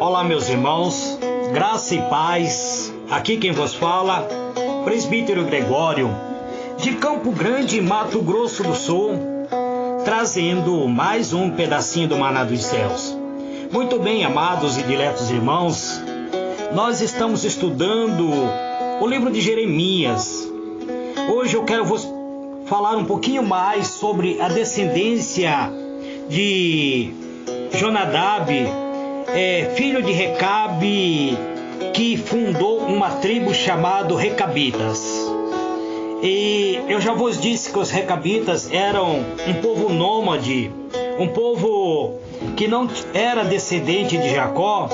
Olá, meus irmãos, graça e paz. Aqui quem vos fala, Presbítero Gregório, de Campo Grande, Mato Grosso do Sul, trazendo mais um pedacinho do maná dos céus. Muito bem, amados e diletos irmãos, nós estamos estudando o livro de Jeremias. Hoje eu quero vos falar um pouquinho mais sobre a descendência de Jonadab, filho de Recabe, que fundou uma tribo chamada Recabitas. E eu já vos disse que os Recabitas eram um povo nômade, um povo que não era descendente de Jacó,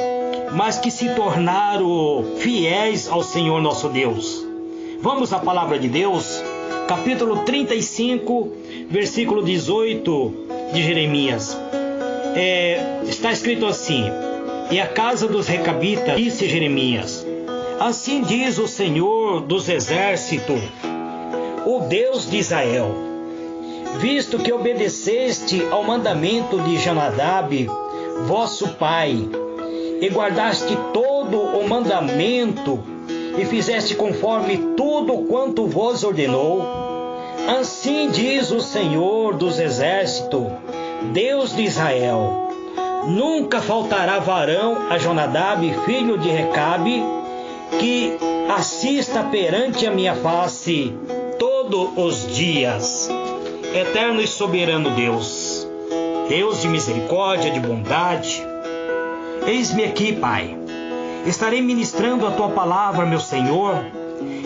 mas que se tornaram fiéis ao Senhor nosso Deus. Vamos à palavra de Deus, capítulo 35, versículo 18 de Jeremias. Está escrito assim: e a casa dos Recabitas, disse Jeremias, assim diz o Senhor dos exércitos, o Deus de Israel, visto que obedeceste ao mandamento de Jonadab, vosso pai, e guardaste todo o mandamento, e fizeste conforme tudo quanto vos ordenou, assim diz o Senhor dos exércitos, Deus de Israel, nunca faltará varão a Jonadab, filho de Recabe, que assista perante a minha face todos os dias. Eterno e soberano Deus, Deus de misericórdia, de bondade, eis-me aqui, Pai. Estarei ministrando a Tua palavra, meu Senhor,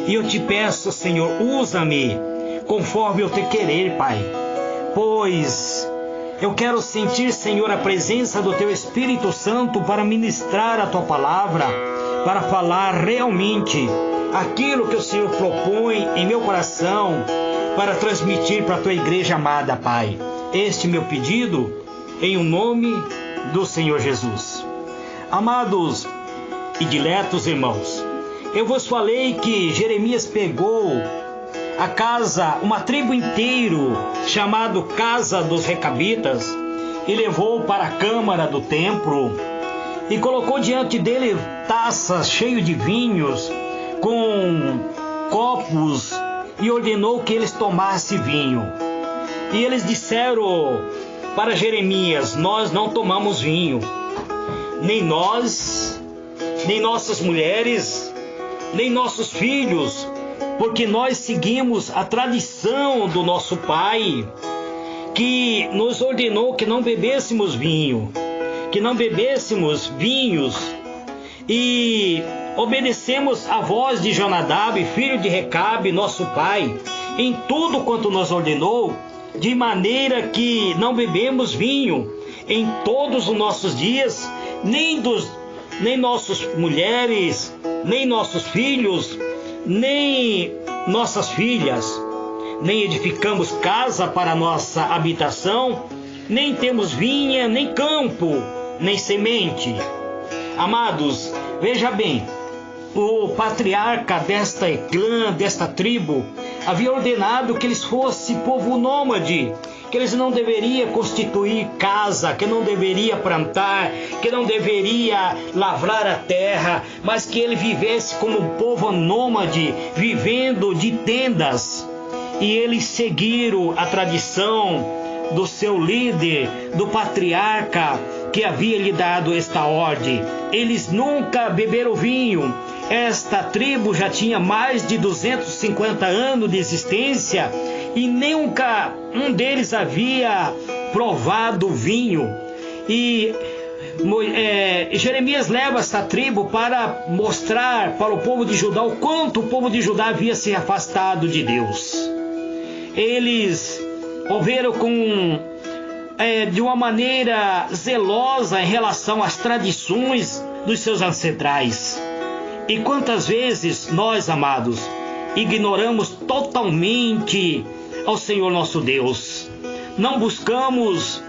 e eu te peço, Senhor, usa-me conforme eu te querer, Pai, pois eu quero sentir, Senhor, a presença do Teu Espírito Santo para ministrar a Tua palavra, para falar realmente aquilo que o Senhor propõe em meu coração, para transmitir para a Tua igreja amada, Pai. Este meu pedido, em o nome do Senhor Jesus. Amados e diletos irmãos, eu vos falei que Jeremias pegou a casa, uma tribo inteiro, chamado Casa dos Recabitas, e levou para a câmara do templo, e colocou diante dele taças cheias de vinhos, com copos, e ordenou que eles tomassem vinho. E eles disseram para Jeremias: nós não tomamos vinho, nem nós, nem nossas mulheres, nem nossos filhos, porque nós seguimos a tradição do nosso pai, que nos ordenou que não bebêssemos vinho, que não bebêssemos vinhos, e obedecemos a voz de Jonadab, filho de Recabe, nosso pai, em tudo quanto nos ordenou, de maneira que não bebemos vinho em todos os nossos dias, nem nossas mulheres, nem nossos filhos, nem nossas filhas, nem edificamos casa para nossa habitação, nem temos vinha, nem campo, nem semente. Amados, veja bem, o patriarca desta clã, desta tribo, havia ordenado que eles fossem povo nômade, que eles não deveriam constituir casa, que não deveria plantar, que não deveria lavrar a terra, mas que ele vivesse como povo nômade, vivendo de tendas. E eles seguiram a tradição do seu líder, do patriarca, que havia lhe dado esta ordem. Eles nunca beberam vinho. Esta tribo já tinha mais de 250 anos de existência e nunca um deles havia provado vinho. E Jeremias leva esta tribo para mostrar para o povo de Judá o quanto o povo de Judá havia se afastado de Deus. Eles ouviram de uma maneira zelosa em relação às tradições dos seus ancestrais. E quantas vezes nós, amados, ignoramos totalmente ao Senhor nosso Deus. Não buscamos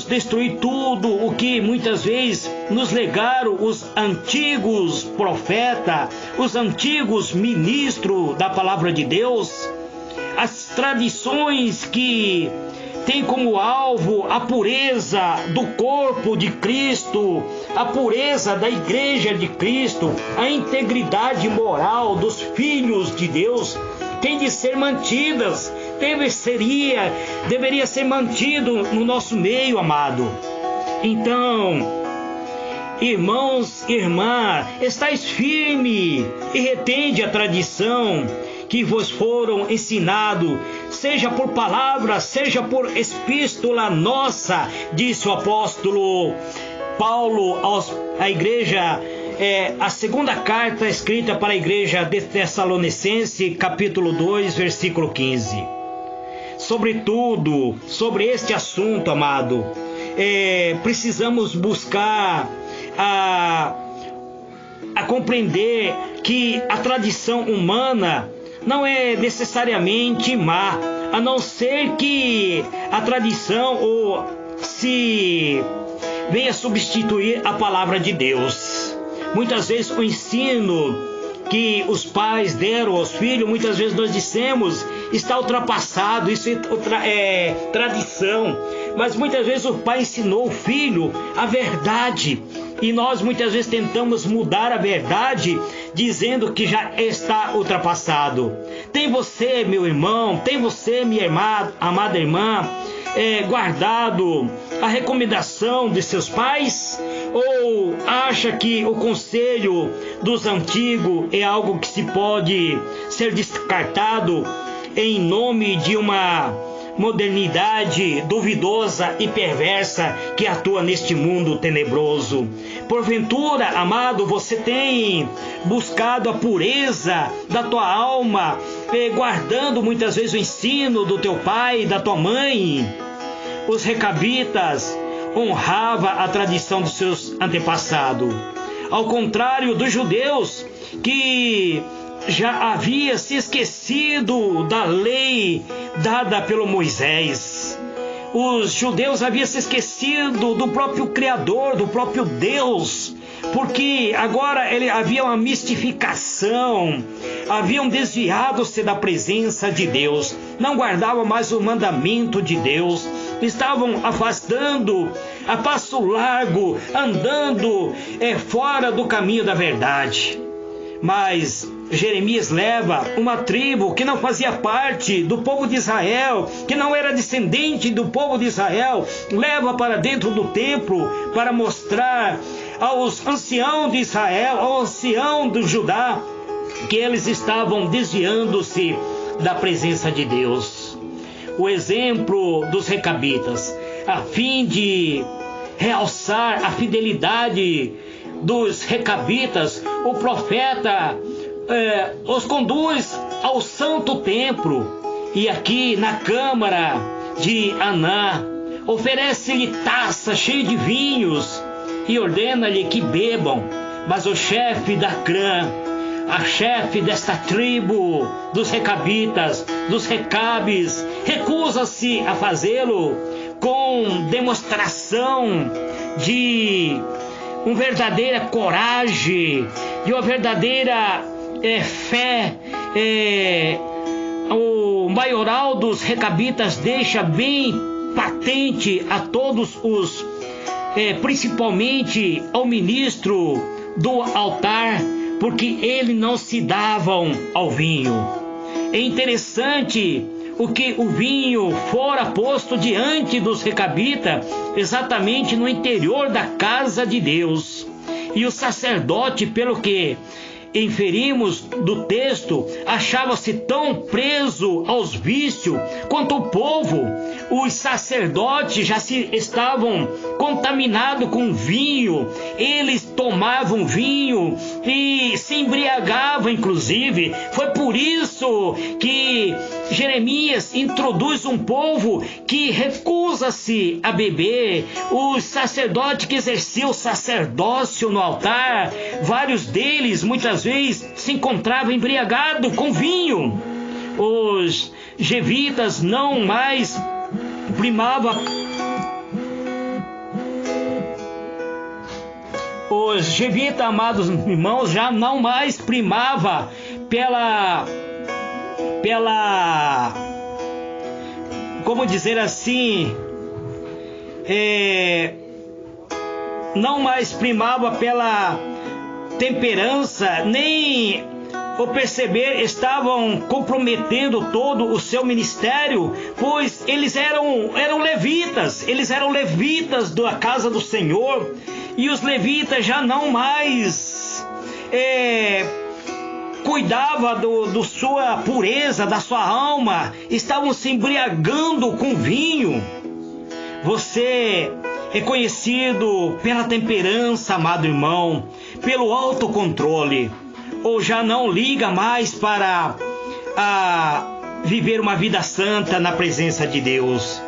destruir tudo o que muitas vezes nos legaram os antigos profetas, os antigos ministros da palavra de Deus, as tradições que tem como alvo a pureza do corpo de Cristo, a pureza da igreja de Cristo, a integridade moral dos filhos de Deus, tem de ser mantidas, deveria ser mantido no nosso meio, amado. Então, irmãos e irmãs, estáis firme e retende a tradição que vos foram ensinado, seja por palavra, seja por epístola nossa, disse o apóstolo Paulo à igreja, a segunda carta escrita para a igreja de Tessalonicense, capítulo 2, versículo 15. Sobretudo, sobre este assunto, amado, precisamos buscar a compreender que a tradição humana não é necessariamente má, a não ser que a tradição se venha substituir a palavra de Deus. Muitas vezes o ensino que os pais deram aos filhos, muitas vezes nós dissemos, está ultrapassado, isso é tradição. Mas muitas vezes o pai ensinou o filho a verdade, e nós muitas vezes tentamos mudar a verdade, dizendo que já está ultrapassado. Tem você, meu irmão, tem você, minha irmã, amada irmã, guardado a recomendação de seus pais? Ou acha que o conselho dos antigos é algo que se pode ser descartado em nome de uma modernidade duvidosa e perversa que atua neste mundo tenebroso? Porventura, amado, você tem buscado a pureza da tua alma, guardando muitas vezes o ensino do teu pai e da tua mãe? Os recabitas honravam a tradição dos seus antepassados, ao contrário dos judeus, que já havia se esquecido da lei dada pelo Moisés. Os judeus haviam se esquecido do próprio Criador, do próprio Deus, porque agora havia uma mistificação, haviam desviado-se da presença de Deus, não guardavam mais o mandamento de Deus, estavam afastando a passo largo, andando fora do caminho da verdade. Mas Jeremias leva uma tribo que não fazia parte do povo de Israel, que não era descendente do povo de Israel, leva para dentro do templo para mostrar aos anciãos de Israel, ao ancião do Judá, que eles estavam desviando-se da presença de Deus. O exemplo dos recabitas, a fim de realçar a fidelidade dos recabitas, o profeta os conduz ao santo templo, e aqui na câmara de Aná oferece-lhe taça cheia de vinhos e ordena-lhe que bebam. Mas o chefe da clã, a chefe desta tribo dos recabitas, dos recabes, recusa-se a fazê-lo com demonstração de uma verdadeira coragem, de uma verdadeira fé. O maioral dos recabitas deixa bem patente a todos os, principalmente ao ministro do altar, porque eles não se davam ao vinho. É interessante o que o vinho fora posto diante dos recabitas, exatamente no interior da casa de Deus. E o sacerdote, pelo que inferimos do texto, achava-se tão preso aos vícios quanto o povo. Os sacerdotes já estavam contaminados com vinho, eles tomavam vinho e se embriagavam, inclusive. Foi por isso que Jeremias introduz um povo que recusa-se a beber. Os sacerdotes que exerciam o sacerdócio no altar, vários deles muitas vezes se encontravam embriagados com vinho. Os jevitas não mais primavam. Os jevitas, amados irmãos, já não mais primava como dizer assim, não mais primava pela temperança, nem o perceber, estavam comprometendo todo o seu ministério, pois eles eram levitas, da casa do Senhor, e os levitas já não mais cuidava do sua pureza, da sua alma, estavam se embriagando com vinho. Você é conhecido pela temperança, amado irmão, pelo autocontrole, ou já não liga mais para viver uma vida santa na presença de Deus?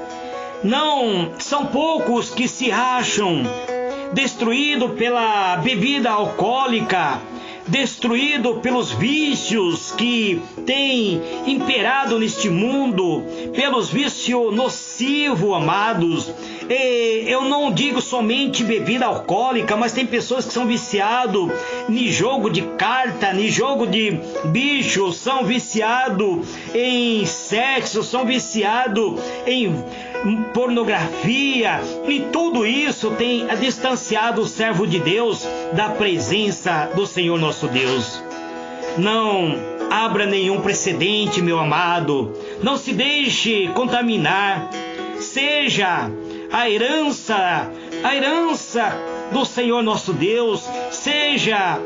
Não são poucos que se acham destruídos pela bebida alcoólica, destruído pelos vícios que têm imperado neste mundo, pelos vícios nocivos, amados. Eu não digo somente bebida alcoólica, mas tem pessoas que são viciadas em jogo de carta, em jogo de bicho, são viciados em sexo, são viciados em pornografia, e tudo isso tem distanciado o servo de Deus da presença do Senhor nosso Deus. Não abra nenhum precedente, meu amado, não se deixe contaminar, seja a herança do Senhor nosso Deus, seja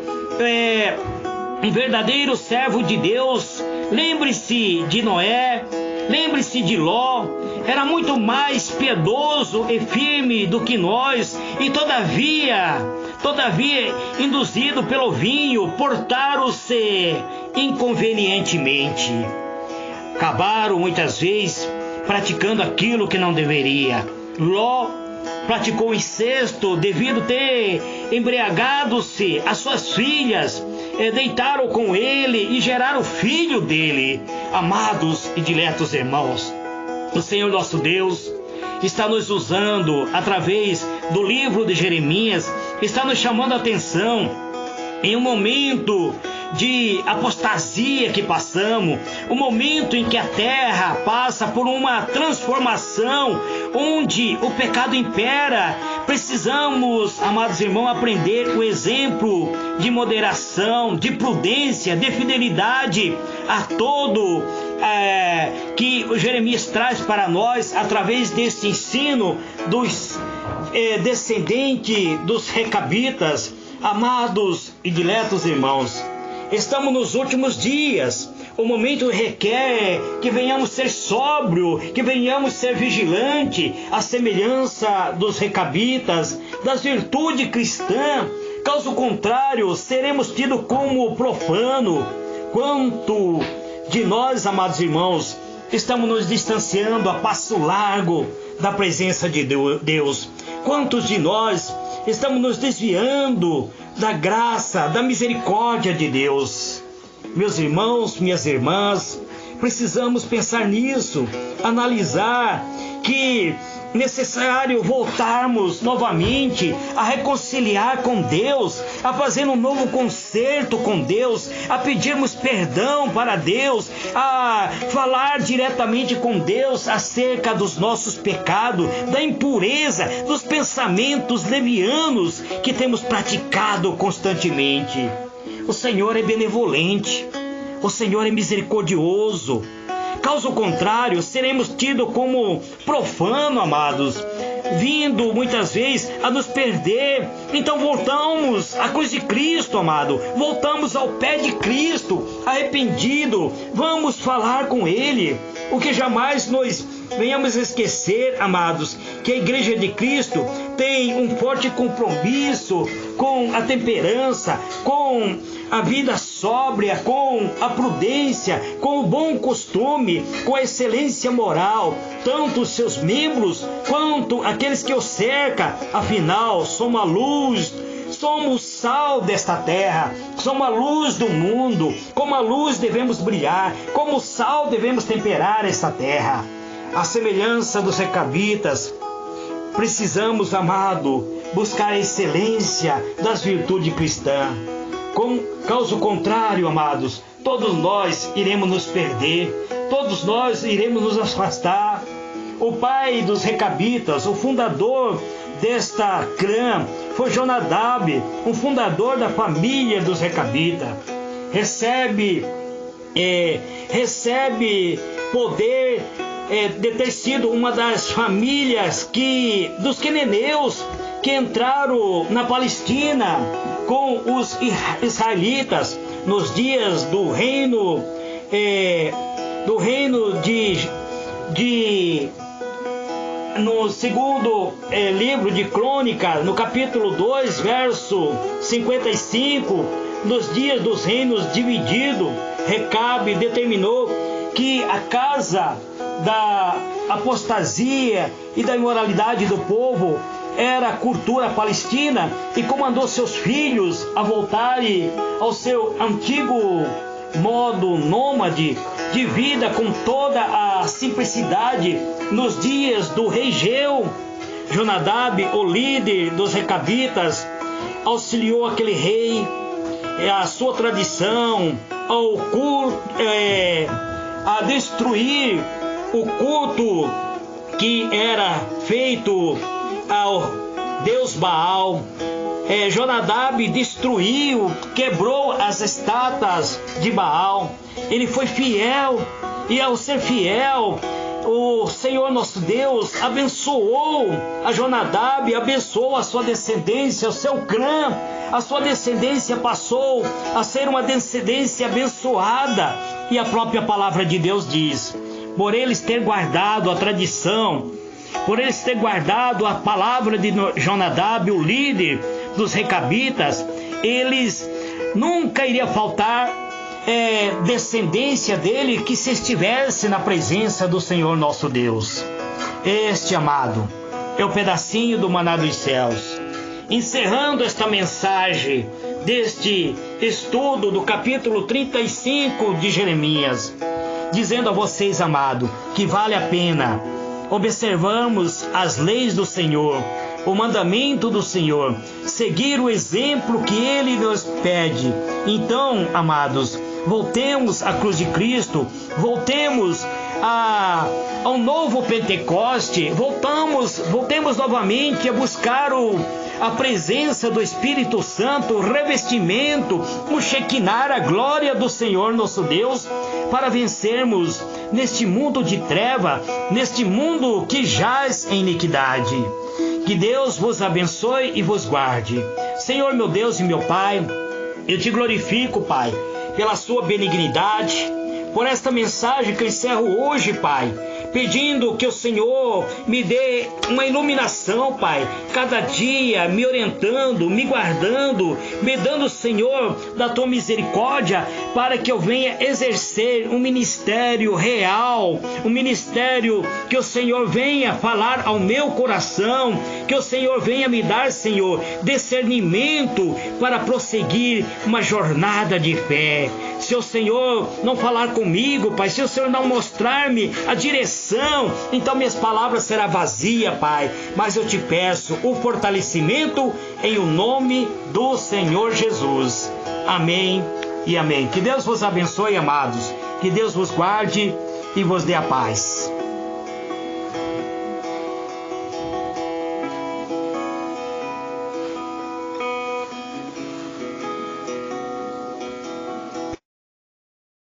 um verdadeiro servo de Deus. Lembre-se de Noé, lembre-se de Ló, era muito mais piedoso e firme do que nós, e todavia, induzido pelo vinho, portaram-se inconvenientemente. Acabaram muitas vezes praticando aquilo que não deveria. Ló praticou incesto devido ter embriagado-se. As suas filhas deitaram com ele e geraram o filho dele. Amados e diletos irmãos, o Senhor nosso Deus está nos usando através do livro de Jeremias, está nos chamando a atenção em um momento de apostasia que passamos, um momento em que a terra passa por uma transformação, onde o pecado impera. Precisamos, amados irmãos, aprender o exemplo de moderação, de prudência, de fidelidade a todo que o Jeremias traz para nós através desse ensino dos descendentes dos recabitas. Amados e diletos irmãos, estamos nos últimos dias. O momento requer que venhamos ser sóbrio, que venhamos ser vigilante, à semelhança dos recabitas, das virtudes cristãs. Caso contrário, seremos tidos como profano. Quanto de nós, amados irmãos, estamos nos distanciando a passo largo da presença de Deus? Quantos de nós estamos nos desviando da graça, da misericórdia de Deus? Meus irmãos, minhas irmãs, precisamos pensar nisso, analisar que é necessário voltarmos novamente a reconciliar com Deus, a fazer um novo concerto com Deus, a pedirmos perdão para Deus, a falar diretamente com Deus acerca dos nossos pecados, da impureza, dos pensamentos levianos que temos praticado constantemente. O Senhor é benevolente, o Senhor é misericordioso. Caso contrário, seremos tidos como profano, amados, vindo muitas vezes a nos perder. Então voltamos à cruz de Cristo, amado, voltamos ao pé de Cristo, arrependido, vamos falar com Ele. O que jamais nós venhamos esquecer, amados, que a Igreja de Cristo tem um forte compromisso com a temperança, com a vida sóbria, com a prudência, com o bom costume, com a excelência moral, tanto os seus membros quanto aqueles que o cercam. Afinal, somos a luz, somos o sal desta terra, somos a luz do mundo. Como a luz devemos brilhar, como o sal devemos temperar esta terra. À semelhança dos recabitas, precisamos, amado, buscar a excelência das virtudes cristãs. Caso contrário, amados, todos nós iremos nos perder, todos nós iremos nos afastar. O pai dos Recabitas, o fundador desta clã, foi Jonadab, um fundador da família dos Recabitas. Recebe poder de ter sido uma das famílias dos queneneus que entraram na Palestina com os israelitas nos dias do reino no segundo livro de Crônicas, no capítulo 2, verso 55, nos dias dos reinos divididos, Recabe determinou que a casa da apostasia e da imoralidade do povo era a cultura palestina e comandou seus filhos a voltarem ao seu antigo modo nômade de vida com toda a simplicidade nos dias do rei Geu. Jonadab, o líder dos Recabitas, auxiliou aquele rei, a sua tradição, a destruir o culto que era feito ao Deus Baal. Jonadab destruiu, quebrou as estátuas de Baal. Ele foi fiel, e ao ser fiel, o Senhor nosso Deus abençoou a Jonadab, abençoou a sua descendência, o seu clã. A sua descendência passou a ser uma descendência abençoada. E a própria palavra de Deus diz: por eles ter guardado a tradição, por eles ter guardado a palavra de Jonadab, o líder dos Recabitas, eles nunca iria faltar descendência dele que se estivesse na presença do Senhor nosso Deus. Este, amado, é o pedacinho do maná dos céus. Encerrando esta mensagem deste estudo do capítulo 35 de Jeremias, dizendo a vocês, amado, que vale a pena observarmos as leis do Senhor, o mandamento do Senhor, seguir o exemplo que Ele nos pede. Então, amados, voltemos à cruz de Cristo, voltemos ao novo Pentecoste, voltemos novamente a buscar a presença do Espírito Santo, o revestimento, o Shekinah, a glória do Senhor nosso Deus, para vencermos neste mundo de treva, neste mundo que jaz em iniquidade. Que Deus vos abençoe e vos guarde. Senhor, meu Deus e meu Pai, eu te glorifico, Pai, pela sua benignidade, por esta mensagem que eu encerro hoje, Pai, pedindo que o Senhor me dê uma iluminação, Pai, cada dia me orientando, me guardando, me dando, Senhor, da tua misericórdia, para que eu venha exercer um ministério real, um ministério que o Senhor venha falar ao meu coração, que o Senhor venha me dar, Senhor, discernimento para prosseguir uma jornada de fé. Se o Senhor não falar comigo, Pai, se o Senhor não mostrar-me a direção, então minhas palavras serão vazias, Pai, mas eu te peço o fortalecimento em o nome do Senhor Jesus. Amém e amém. Que Deus vos abençoe, amados, que Deus vos guarde e vos dê a paz.